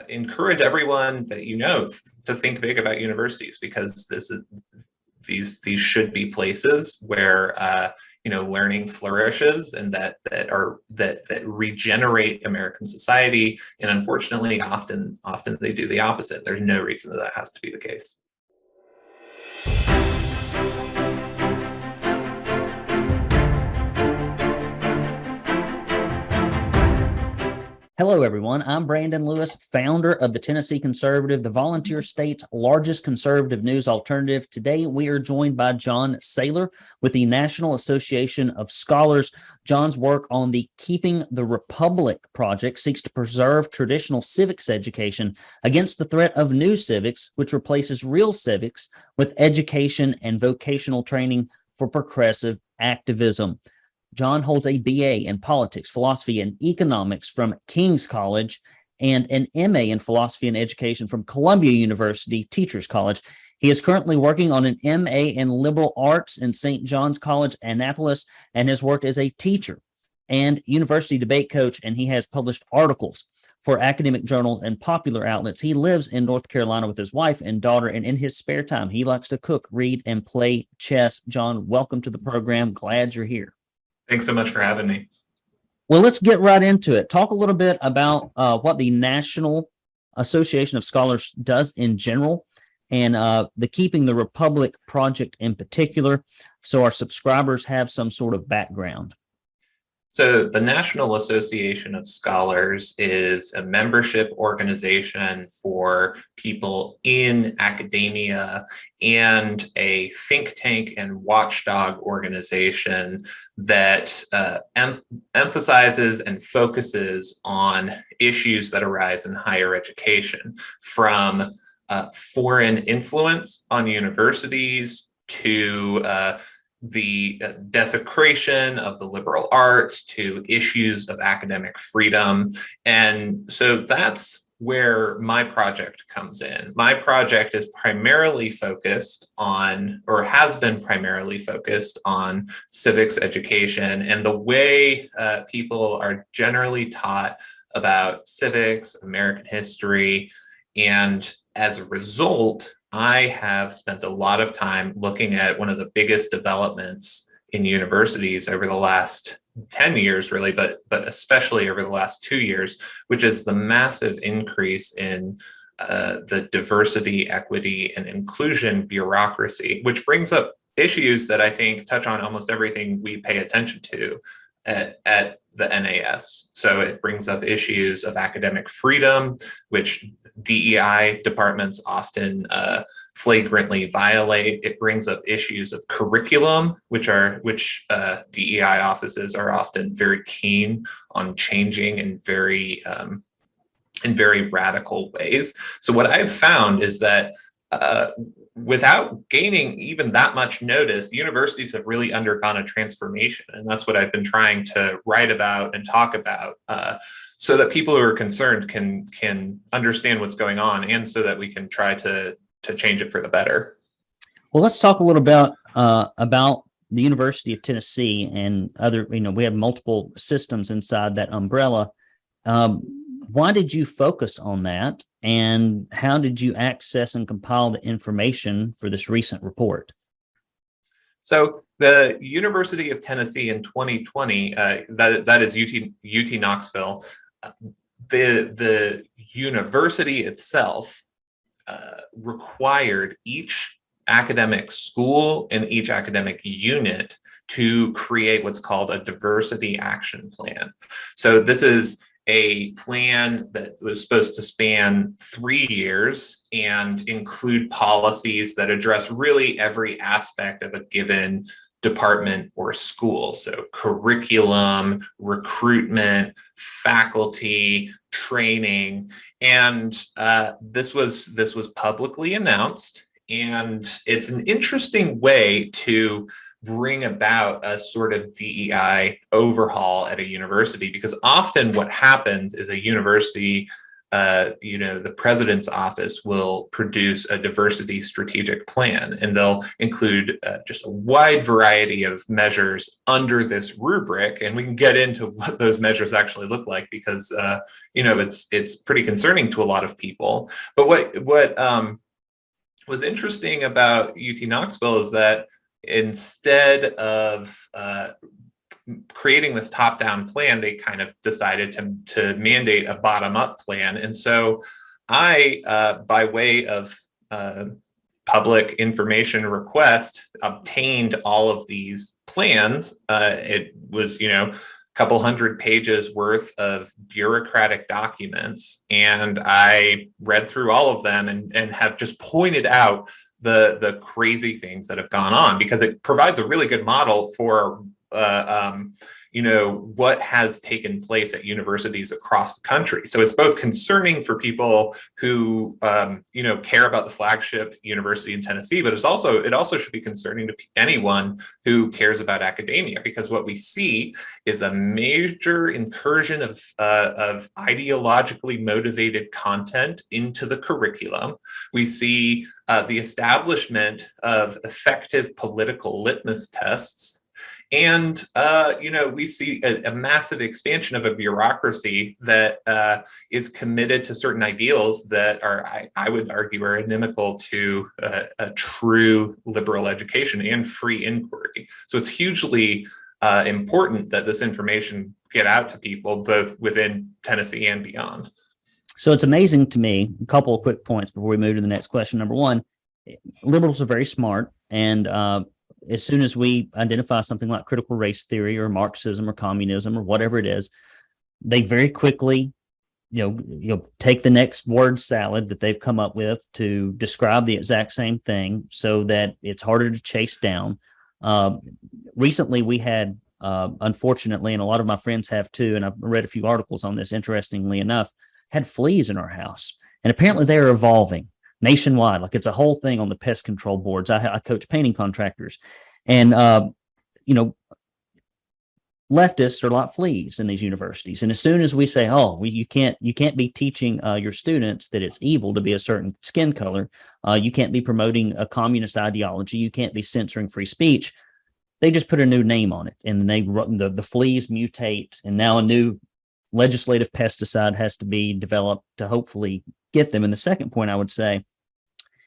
encourage everyone that to think big about universities, because these should be places where learning flourishes, and that regenerate American society. And unfortunately, often they do the opposite. There's no reason that has to be the case. Hello, everyone. I'm Brandon Lewis, founder of the Tennessee Conservative, the volunteer state's largest conservative news alternative. Today, we are joined by John Saylor with the National Association of Scholars. John's work on the Keeping the Republic project seeks to preserve traditional civics education against the threat of new civics, which replaces real civics with education and vocational training for progressive activism. John holds a BA in politics, philosophy, and economics from King's College and an MA in philosophy and education from Columbia University Teachers College. He is currently working on an MA in liberal arts in St. John's College, Annapolis, and has worked as a teacher and university debate coach, and he has published articles for academic journals and popular outlets. He lives in North Carolina with his wife and daughter, and in his spare time, he likes to cook, read, and play chess. John, welcome to the program. Glad you're here. Thanks so much for having me. Well, let's get right into it. Talk a little bit about what the National Association of Scholars does in general, and the Keeping the Republic project in particular, so our subscribers have some sort of background. So the National Association of Scholars is a membership organization for people in academia and a think tank and watchdog organization that emphasizes and focuses on issues that arise in higher education, from foreign influence on universities to the desecration of the liberal arts, to issues of academic freedom. And so that's where my project comes in. My project is primarily focused on, or has been primarily focused on, civics education and the way people are generally taught about civics, American history. And as a result, I have spent a lot of time looking at one of the biggest developments in universities over the last 10 years, really, but especially over the last 2 years, which is the massive increase in the diversity, equity, and inclusion bureaucracy, which brings up issues that I think touch on almost everything we pay attention to at the NAS. So it brings up issues of academic freedom, which DEI departments often flagrantly violate. It brings up issues of curriculum, which DEI offices are often very keen on changing in very radical ways. So what I've found is that without gaining even that much notice, universities have really undergone a transformation. And that's what I've been trying to write about and talk about, so that people who are concerned can understand what's going on, and so that we can try to change it for the better. Well, let's talk a little bit about the University of Tennessee and other, we have multiple systems inside that umbrella. Why did you focus on that, and how did you access and compile the information for this recent report? So the University of Tennessee in 2020, that is UT Knoxville, the university itself required each academic school and each academic unit to create what's called a diversity action plan. So this is a plan that was supposed to span 3 years and include policies that address really every aspect of a given department or school. So curriculum, recruitment, faculty, training, and this was publicly announced. And it's an interesting way to bring about a sort of DEI overhaul at a university, because often what happens is a university the president's office will produce a diversity strategic plan, and they'll include just a wide variety of measures under this rubric. And we can get into what those measures actually look like, because it's pretty concerning to a lot of people. But what was interesting about UT Knoxville is that instead of creating this top-down plan, they kind of decided to mandate a bottom-up plan. And so I, by way of public information request, obtained all of these plans. It was, a couple hundred pages worth of bureaucratic documents, and I read through all of them and have just pointed out the crazy things that have gone on, because it provides a really good model for what has taken place at universities across the country. So it's both concerning for people who, care about the flagship university in Tennessee, but it also should be concerning to anyone who cares about academia, because what we see is a major incursion of ideologically motivated content into the curriculum. We see the establishment of effective political litmus tests. And, we see a massive expansion of a bureaucracy that is committed to certain ideals that are, I would argue, are inimical to a true liberal education and free inquiry. So it's hugely important that this information get out to people, both within Tennessee and beyond. So it's amazing to me, a couple of quick points before we move to the next question. Number one, liberals are very smart, and as soon as we identify something like critical race theory or Marxism or communism or whatever it is, they very quickly, take the next word salad that they've come up with to describe the exact same thing, so that it's harder to chase down. Recently, we had, unfortunately, and a lot of my friends have too, and I've read a few articles on this, interestingly enough, had fleas in our house. And apparently they're evolving nationwide. Like, it's a whole thing on the pest control boards. I coach painting contractors, and leftists are like fleas in these universities. And as soon as we say, you can't be teaching your students that it's evil to be a certain skin color, you can't be promoting a communist ideology, you can't be censoring free speech, they just put a new name on it, and then the fleas mutate, and now a new legislative pesticide has to be developed to hopefully get them. And the second point I would say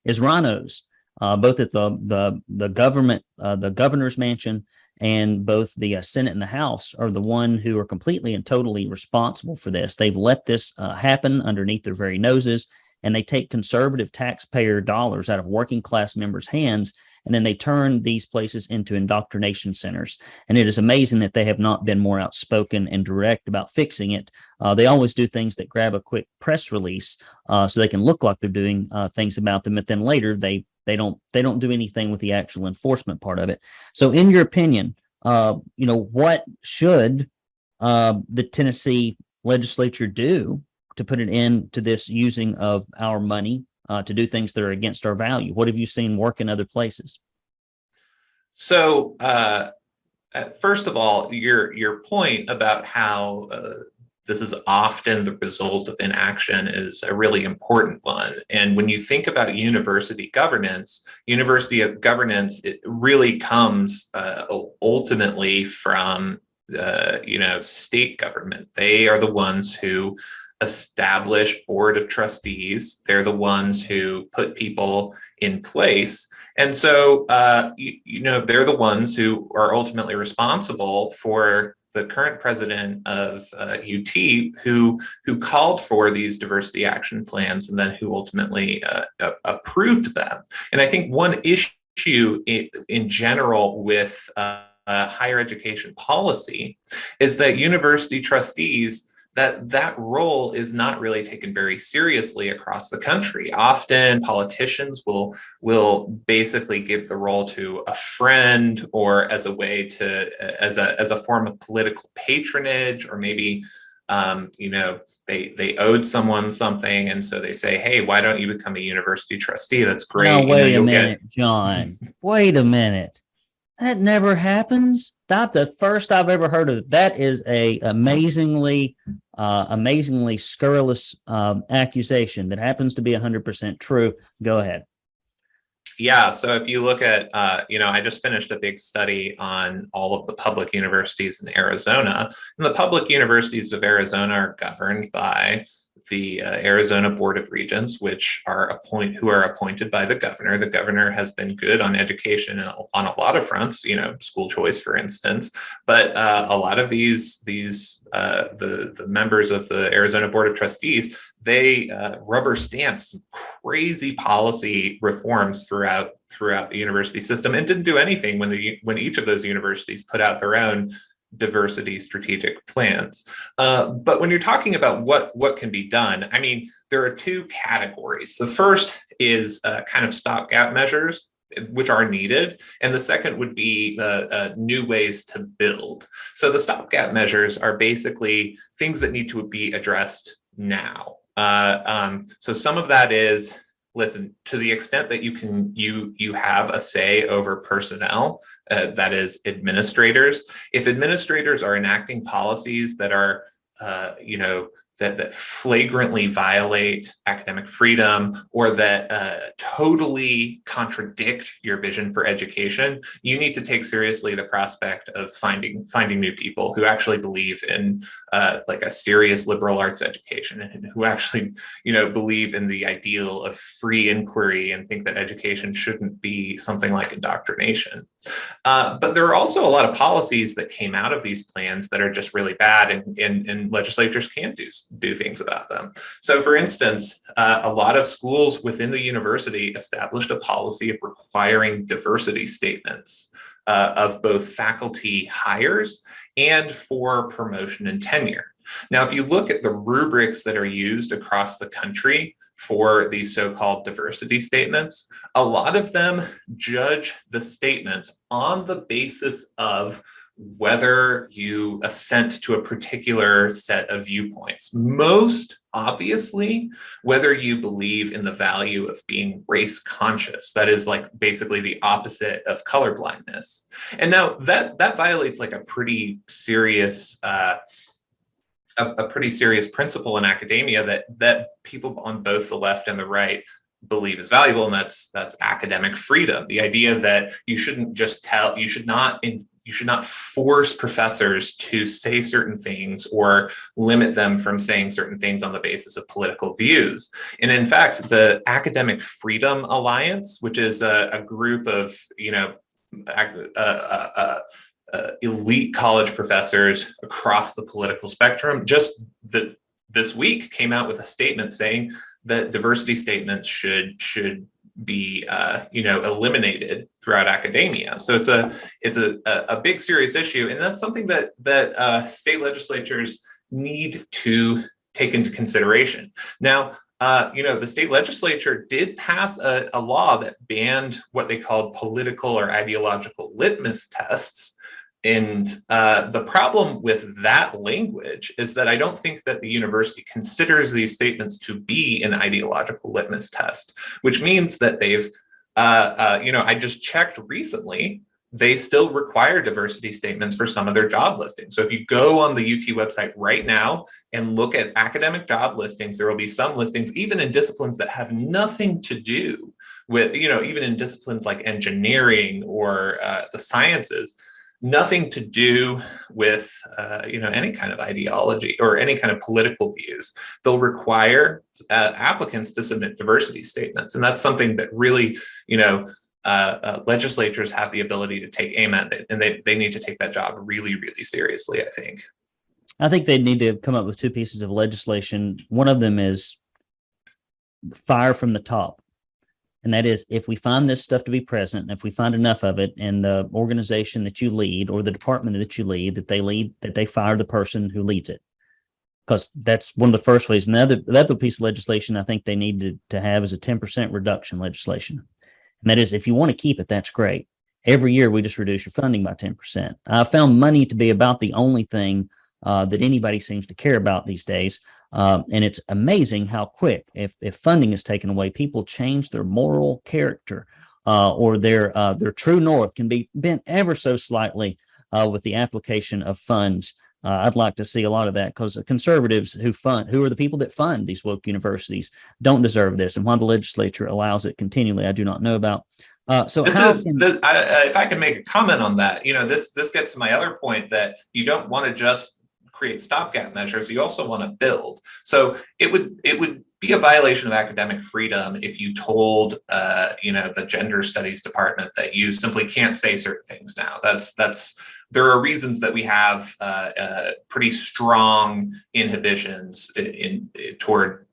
is RINOs, both at the government, the governor's mansion, and both the Senate and the House are the one who are completely and totally responsible for this. They've let this happen underneath their very noses, and they take conservative taxpayer dollars out of working class members' hands, and then they turn these places into indoctrination centers. And it is amazing that they have not been more outspoken and direct about fixing it. They always do things that grab a quick press release so they can look like they're doing things about them, but then later they don't do anything with the actual enforcement part of it. So in your opinion, what should the Tennessee legislature do to put an end to this using of our money to do things that are against our value? What have you seen work in other places? So, first of all, your point about how this is often the result of inaction is a really important one. And when you think about university governance, it really comes ultimately from state government. They are the ones who establish board of trustees. They're the ones who put people in place. And so, they're the ones who are ultimately responsible for the current president of UT, who called for these diversity action plans and then who ultimately approved them. And I think one issue in general with higher education policy is that university trustees, that role is not really taken very seriously across the country. Often politicians will basically give the role to a friend, or as a way to as a form of political patronage, or maybe they owed someone something, and so they say, hey, why don't you become a university trustee? That's great. Now, wait a minute, John. Wait a minute. That never happens. Not the first I've ever heard of it. That is a amazingly scurrilous accusation that happens to be 100% true. Go ahead. Yeah, so if you look at, I just finished a big study on all of the public universities in Arizona, and the public universities of Arizona are governed by the Arizona Board of Regents, which are appointed by the governor. The governor has been good on education on a lot of fronts, school choice, for instance. But a lot of the members of the Arizona Board of Trustees, they rubber stamp some crazy policy reforms throughout the university system, and didn't do anything when each of those universities put out their own diversity strategic plans. But when you're talking about what can be done, I mean, there are two categories. The first is kind of stopgap measures, which are needed, and the second would be new ways to build. So the stopgap measures are basically things that need to be addressed now. So some of that is, listen, to the extent that you have a say over personnel, that is administrators. If administrators are enacting policies that are, that flagrantly violate academic freedom, or that totally contradict your vision for education, you need to take seriously the prospect of finding new people who actually believe in like a serious liberal arts education, and who actually believe in the ideal of free inquiry and think that education shouldn't be something like indoctrination. But there are also a lot of policies that came out of these plans that are just really bad, and legislatures can't do things about them. So, for instance, a lot of schools within the university established a policy of requiring diversity statements of both faculty hires and for promotion and tenure. Now, if you look at the rubrics that are used across the country for these so-called diversity statements, a lot of them judge the statements on the basis of whether you assent to a particular set of viewpoints. Most obviously, whether you believe in the value of being race conscious. That is like basically the opposite of colorblindness. And now that violates like a pretty serious principle in academia that people on both the left and the right believe is valuable, and that's academic freedom. The idea that you should not force professors to say certain things or limit them from saying certain things on the basis of political views. And in fact, the Academic Freedom Alliance, which is a group of elite college professors across the political spectrum, just this week came out with a statement saying that diversity statements should be eliminated throughout academia. So it's a big serious issue, and that's something that state legislatures need to take into consideration. Now, the state legislature did pass a law that banned what they called political or ideological litmus tests. And the problem with that language is that I don't think that the university considers these statements to be an ideological litmus test, which means that they've, I just checked recently, they still require diversity statements for some of their job listings. So if you go on the UT website right now and look at academic job listings, there will be some listings, even in disciplines that have nothing to do with, even in disciplines like engineering or the sciences, nothing to do with any kind of ideology or any kind of political views. They'll require applicants to submit diversity statements, and that's something that really legislatures have the ability to take aim at it, and they need to take that job really, really seriously, I think. I think they need to come up with two pieces of legislation. One of them is fire from the top. And that is, if we find this stuff to be present, if we find enough of it in the organization that you lead or the department that you lead, that they fire the person who leads it. Because that's one of the first ways. And the other piece of legislation I think they need to have is a 10% reduction legislation. And that is, if you want to keep it, that's great. Every year we just reduce your funding by 10%. I found money to be about the only thing that anybody seems to care about these days. And it's amazing how quick, if funding is taken away, people change their moral character or their true north can be bent ever so slightly with the application of funds. I'd like to see a lot of that, because the conservatives who are the people that fund these woke universities, don't deserve this. And why the legislature allows it continually, I do not know about. If I can make a comment on that, this gets to my other point, that you don't want to just create stopgap measures. You also want to build. So it would be a violation of academic freedom if you told, the gender studies department that you simply can't say certain things now. There are reasons that we have pretty strong inhibitions toward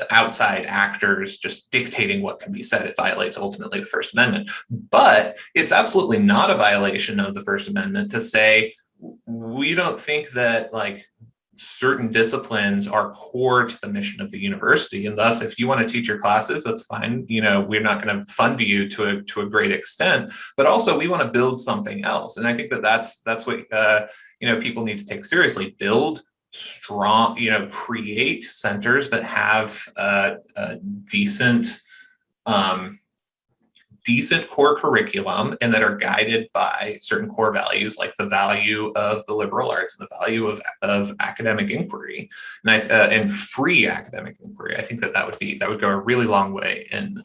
outside actors just dictating what can be said. It violates ultimately the First Amendment. But it's absolutely not a violation of the First Amendment to say, we don't think that certain disciplines are core to the mission of the university, and thus if you want to teach your classes, that's fine. We're not going to fund you to a great extent, but also we want to build something else. And I think that's what people need to take seriously. Build strong, create centers that have a decent core curriculum and that are guided by certain core values, like the value of the liberal arts and the value of academic inquiry, and free academic inquiry. I think that would go a really long way in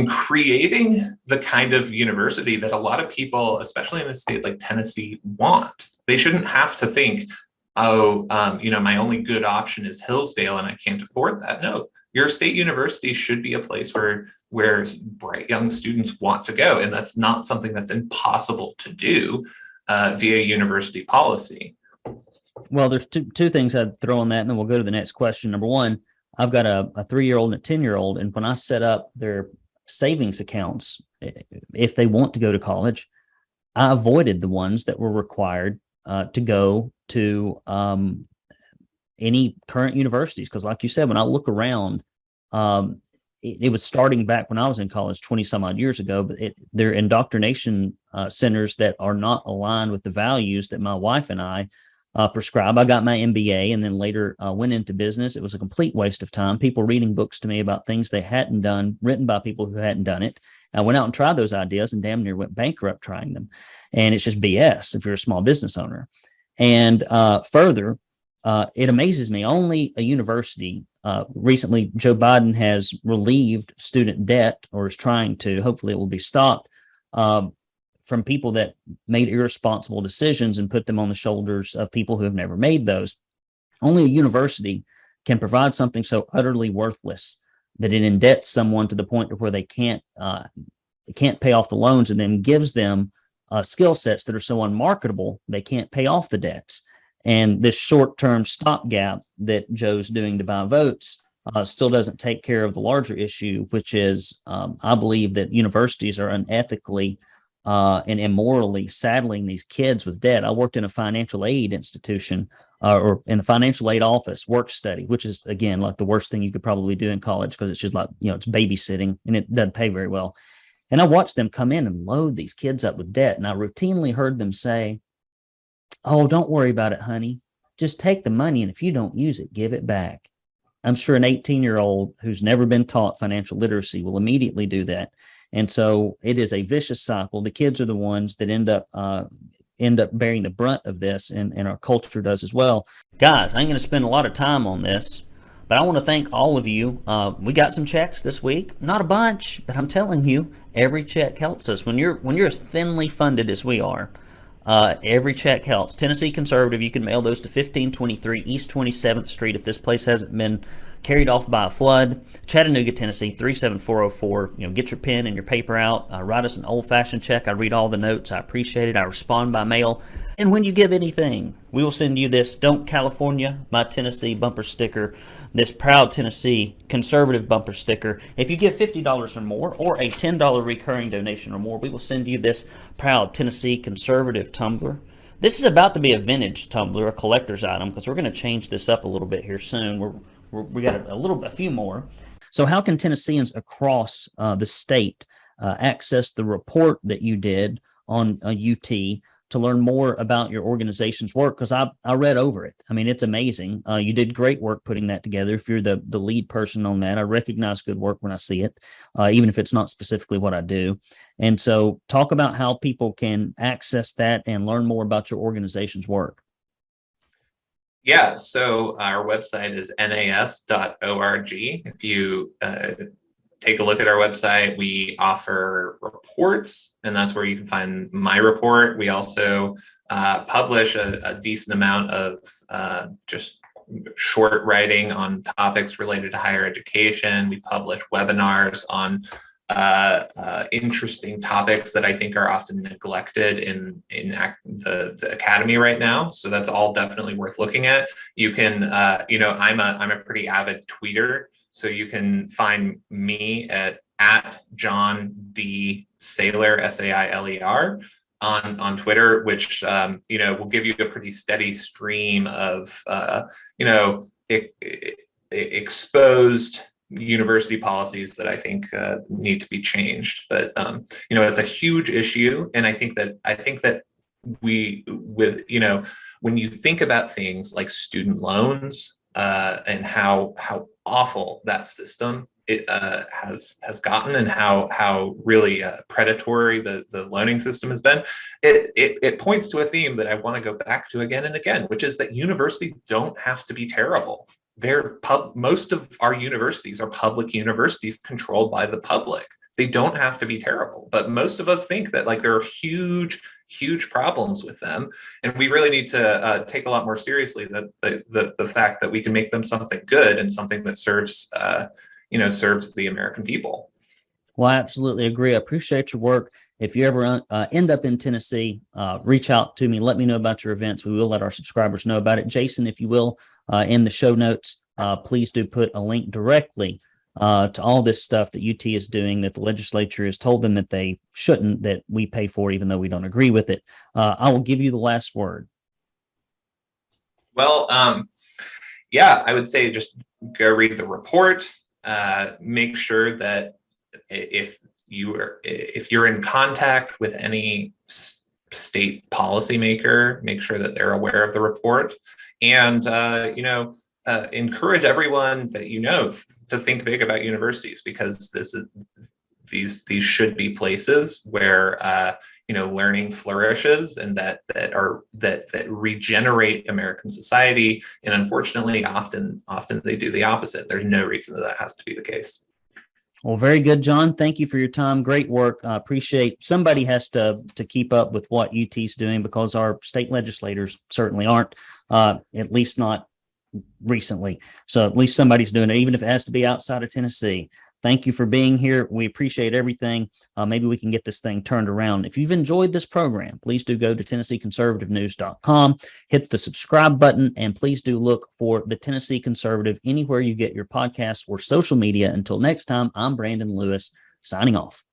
creating the kind of university that a lot of people, especially in a state like Tennessee, want. They shouldn't have to think, my only good option is Hillsdale and I can't afford that. No, your state university should be a place where bright young students want to go. And that's not something that's impossible to do via university policy. Well, there's two things I'd throw on that, and then we'll go to the next question. Number one, I've got a 3-year-old and a 10-year-old, and when I set up their savings accounts, if they want to go to college, I avoided the ones that were required to go to any current universities. Because like you said, when I look around, it was starting back when I was in college 20 some odd years ago, but they're indoctrination centers that are not aligned with the values that my wife and I prescribe. I got my MBA and then later went into business. It was a complete waste of time. People reading books to me about things they hadn't done, written by people who hadn't done it. I went out and tried those ideas and damn near went bankrupt trying them. And it's just BS if you're a small business owner. And further, it amazes me, only a university, recently Joe Biden has relieved student debt, or is trying to, hopefully it will be stopped, from people that made irresponsible decisions and put them on the shoulders of people who have never made those. Only a university can provide something so utterly worthless that it indebts someone to the point where they can't pay off the loans, and then gives them skill sets that are so unmarketable they can't pay off the debts. And this short-term stopgap that Joe's doing to buy votes still doesn't take care of the larger issue, which is I believe that universities are unethically and immorally saddling these kids with debt. I worked in a financial aid institution or in the financial aid office, work study, which is, again, like the worst thing you could probably do in college, because it's just like, it's babysitting and it doesn't pay very well. And I watched them come in and load these kids up with debt. And I routinely heard them say, "Oh, don't worry about it, honey. Just take the money, and if you don't use it, give it back." I'm sure an 18-year-old who's never been taught financial literacy will immediately do that. And so it is a vicious cycle. The kids are the ones that end up bearing the brunt of this, and our culture does as well. Guys, I ain't going to spend a lot of time on this, but I want to thank all of you. We got some checks this week, not a bunch, but I'm telling you, every check helps us. When you're as thinly funded as we are, every check helps. Tennessee Conservative, you can mail those to 1523 East 27th Street if this place hasn't been carried off by a flood. Chattanooga, Tennessee, 37404. Get your pen and your paper out. Write us an old-fashioned check. I read all the notes. I appreciate it. I respond by mail. And when you give anything, we will send you this Don't California My Tennessee bumper sticker, this Proud Tennessee Conservative bumper sticker. If you give $50 or more, or a $10 recurring donation or more, we will send you this Proud Tennessee Conservative tumbler. This is about to be a vintage tumbler, a collector's item, because we're going to change this up a little bit here soon. We got a few more. So how can Tennesseans across the state access the report that you did on UT to learn more about your organization's work, because I read over it. I mean, it's amazing. You did great work putting that together. If you're the lead person on that, I recognize good work when I see it, even if it's not specifically what I do. And so talk about how people can access that and learn more about your organization's work. Yeah, so our website is nas.org. If you take a look at our website, we offer reports, and that's where you can find my report. We also publish a decent amount of just short writing on topics related to higher education. We publish webinars on interesting topics that I think are often neglected in the academy right now. So that's all definitely worth looking at. You can, I'm a pretty avid tweeter, so you can find me at John D. Sailor, Sailer, on Twitter, which will give you a pretty steady stream of exposed university policies that I think need to be changed. But it's a huge issue, and I think that when you think about things like student loans and how awful that system has gotten, and how really predatory the loaning system has been, it points to a theme that I want to go back to again and again, which is that universities don't have to be terrible. Most of our universities are public universities controlled by the public. They don't have to be terrible, but most of us think that there are huge problems with them, and we really need to take a lot more seriously the fact that we can make them something good and something that serves the American people. Well, I absolutely agree. I appreciate your work. If you ever end up in Tennessee, reach out to me. Let me know about your events. We will let our subscribers know about it. Jason, if you will, in the show notes, please do put a link directly to all this stuff that UT is doing, that the legislature has told them that they shouldn't, that we pay for, even though we don't agree with it. I will give you the last word. Well, I would say just go read the report. Make sure that if you're in contact with any state policymaker, make sure that they're aware of the report, and encourage everyone that to think big about universities, because these should be places where learning flourishes, and that regenerate American society. And unfortunately, often they do the opposite. There's no reason that has to be the case. Well, very good, John. Thank you for your time. Great work. I appreciate. Somebody has to keep up with what UT's doing, because our state legislators certainly aren't, at least not recently. So at least somebody's doing it, even if it has to be outside of Tennessee. Thank you for being here. We appreciate everything. Maybe we can get this thing turned around. If you've enjoyed this program, please do go to TennesseeConservativeNews.com, hit the subscribe button, and please do look for the Tennessee Conservative anywhere you get your podcasts or social media. Until next time, I'm Brandon Lewis, signing off.